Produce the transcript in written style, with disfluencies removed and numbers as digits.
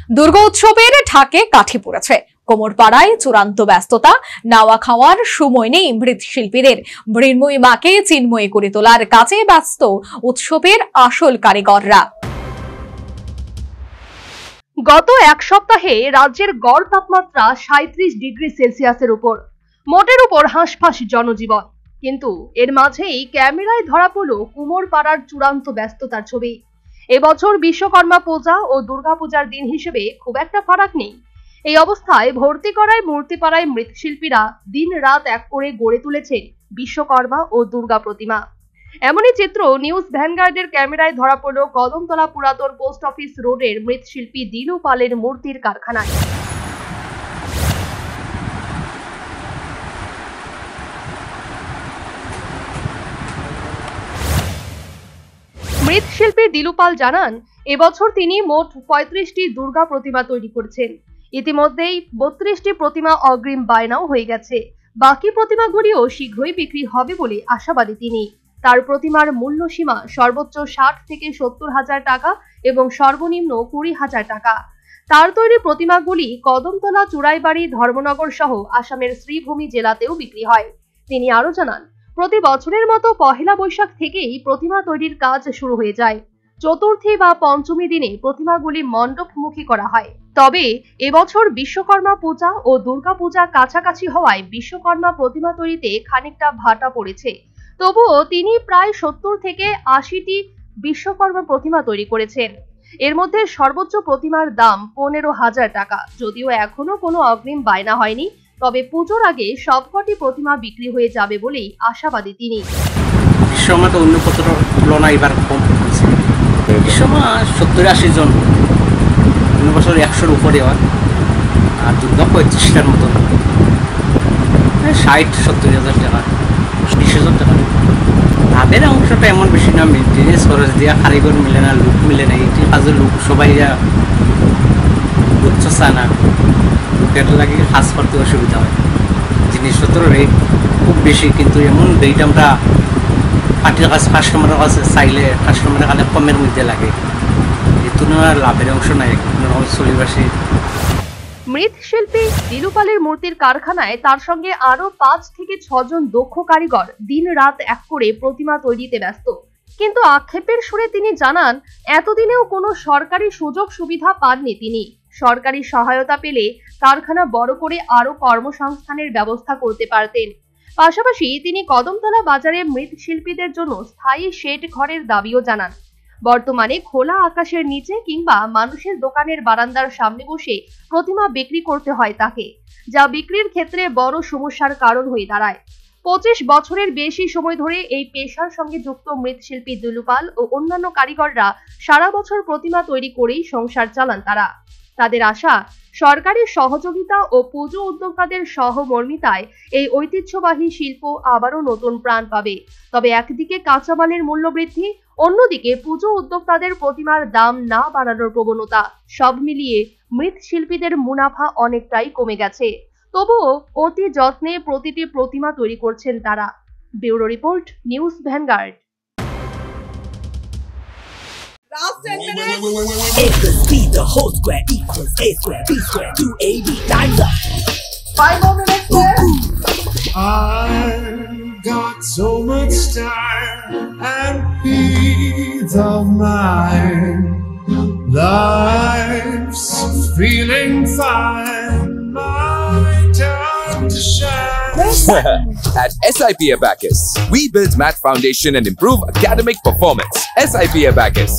দুর্গোৎসবের ঢাকে কাঠি পড়েছে কোমরপাড়ায় চূড়ান্ত ব্যস্ততা। নাওয়া খাওয়ার সময় নেই মৃৎশিল্পীদের। মৃন্ময়ী মাকে চিন্ময়ী করে তোলার কাজে ব্যস্ত উৎসবের আসল কারিগররা। গত এক সপ্তাহে রাজ্যের গড় তাপমাত্রা 37 ডিগ্রি সেলসিয়াসের উপর, মোটের উপর হাঁসফাঁস জনজীবন। কিন্তু এর মাঝেই ক্যামেরায় ধরা পড়ল কুমোরপাড়ার চূড়ান্ত ব্যস্ততার ছবি। এবছর বিশ্বকর্মা পূজা ও দুর্গাপূজার দিন হিসেবে খুব একটা ফারাক নেই। এই অবস্থায় ভর্তি করায় মূর্তিপাড়ায় মৃৎশিল্পীরা দিন রাত এক করে গড়ে তুলেছেন বিশ্বকর্মা ও দুর্গা প্রতিমা। এমনই চিত্র নিউজ ভ্যানগার্ডের ক্যামেরায় ধরা পড়ল কদমতলা পুরাতন পোস্ট অফিস রোডের মৃৎশিল্পী দিলু পালের মূর্তির কারখানায়। মৃৎশিল্পী দিলু পাল জানান, এবছর তিনি মোট 35টি দুর্গা প্রতিমা তৈরি করছেন। ইতিমধ্যেই 32টি প্রতিমা অগ্রিম বায়নাও হয়ে গেছে। বাকি প্রতিমাগুলিও শীঘ্রই বিক্রি হবে বলে আশাবাদী তিনি। তার প্রতিমার মূল্য সীমা সর্বোচ্চ 60 থেকে 70 হাজার টাকা এবং সর্বনিম্ন 20 হাজার টাকা। তার তৈরি প্রতিমাগুলি কদমতলা, চুড়াইবাড়ি, ধর্মনগর সহ আসামের শ্রীভূমি জেলাতেও বিক্রি হয়। তিনি আরো জানান, প্রতি বছরের মতো পহেলা বৈশাখ থেকেই প্রতিমা তৈরির কাজ শুরু হয়ে যায়। চতুর্থী বা পঞ্চমী দিনে প্রতিমাগুলি মণ্ডপমুখী করা হয়। তবে এবছর বিশ্বকর্মা পূজা ও দুর্গা পূজা কাছাকাছি হওয়ায় বিশ্বকর্মা প্রতিমা তৈরিতে খানিকটা ভাটা পড়েছে। তবুও তিনি প্রায় 70 থেকে 80টি বিশ্বকর্মা প্রতিমা তৈরি করেছেন। এর মধ্যে সর্বোচ্চ প্রতিমার দাম 15 হাজার টাকা। যদিও এখনো কোনো অগ্রিম বায়না হয়নি, তবে পুজোর আগে সবকটি প্রতিমা বিক্রি হয়ে যাবে বলেই আশাবাদী তিনি। বিশ্বকর্মা তো অন্য বছরের তুলনায় এবার কম হয়েছে। বিশ্বকর্মা 70-80 জন, অন্য বছর 100-র উপরে হয়। আর দুর্গা 35টার মতন, 60-70 হাজার টাকা, 20 হাজার টাকা। তাদের অংশটা এমন বেশি না, মেনটেনেন্স খরচ দেওয়া, কারিগর মিলে না, লোক মিলে না। এটি কাজের লোক সবাই বুঝতে চায় না, লোকের লাগে কাজ করতে অসুবিধা হয়। জিনিসপত্রের রেট খুব বেশি, কিন্তু এমন রেট আমরা পার্টির কাছে কাস্টমারের কাছে চাইলে কাস্টমারের কাছে কমের মধ্যে লাগে। এই তুলনায় লাভের অংশ নাই, চলিবাসী। মৃৎশিল্পী দিলু পালের মূর্তির কারখানায় তার সঙ্গে আরো 5 থেকে 6 জন দক্ষ কারিগর দিন রাত এক করে প্রতিমা তৈরিতে ব্যস্ত। কিন্তু আক্ষেপের সুরে তিনি জানান, এতদিনেও কোনো সরকারি সুযোগ সুবিধা পাননি তিনি। সরকারি সহায়তা পেলে কারখানা বড় করে আরো কর্মসংস্থানের ব্যবস্থা করতে পারতেন। পাশাপাশি তিনি কদমতলা বাজারে মৃৎশিল্পীদের জন্য স্থায়ী শেড ঘরের দাবিও জানান। বর্তমানে খোলা আকাশের নিচে কিংবা মানুষের দোকানের বারান্দার সামনে বসে প্রতিমা বিক্রি করতে হয় তাকে, যা বিক্রির ক্ষেত্রে বড় সমস্যার কারণ হয়ে দাঁড়ায়। 25 বছরের বেশি সময় ধরে এই পেশার সঙ্গে যুক্ত মৃৎশিল্পী দিলু পাল ও অন্যান্য কারিগররা সারা বছর প্রতিমা তৈরি করেই সংসার চালান তারা। তাদের আশা, সরকারি সহযোগিতা ও পুজো উদ্যোক্তাদের সহমর্মিতায় এই ঐতিহ্যবাহী শিল্প আবারও নতুন প্রাণ পাবে। তবে একদিকে কাঁচামালের মূল্য বৃদ্ধি, অন্যদিকে পুজো উদ্যোক্তাদের প্রতিমার দাম না বাড়ানোর প্রবণতা, সব মিলিয়ে মৃৎশিল্পীদের মুনাফা অনেকটাই কমে গেছে। তবুও অতি যত্নে প্রতিটি প্রতিমা তৈরি করছেন তারা। Bureau report, news vanguard. Last 10 minutes. If the speed, the whole square equals a square, b square, 2ab, time's up. 5 more minutes left. I've got so much time and peace of mind. Life's feeling fine. My time to shine. At SIP Abacus, we build math foundation and improve academic performance. SIP Abacus,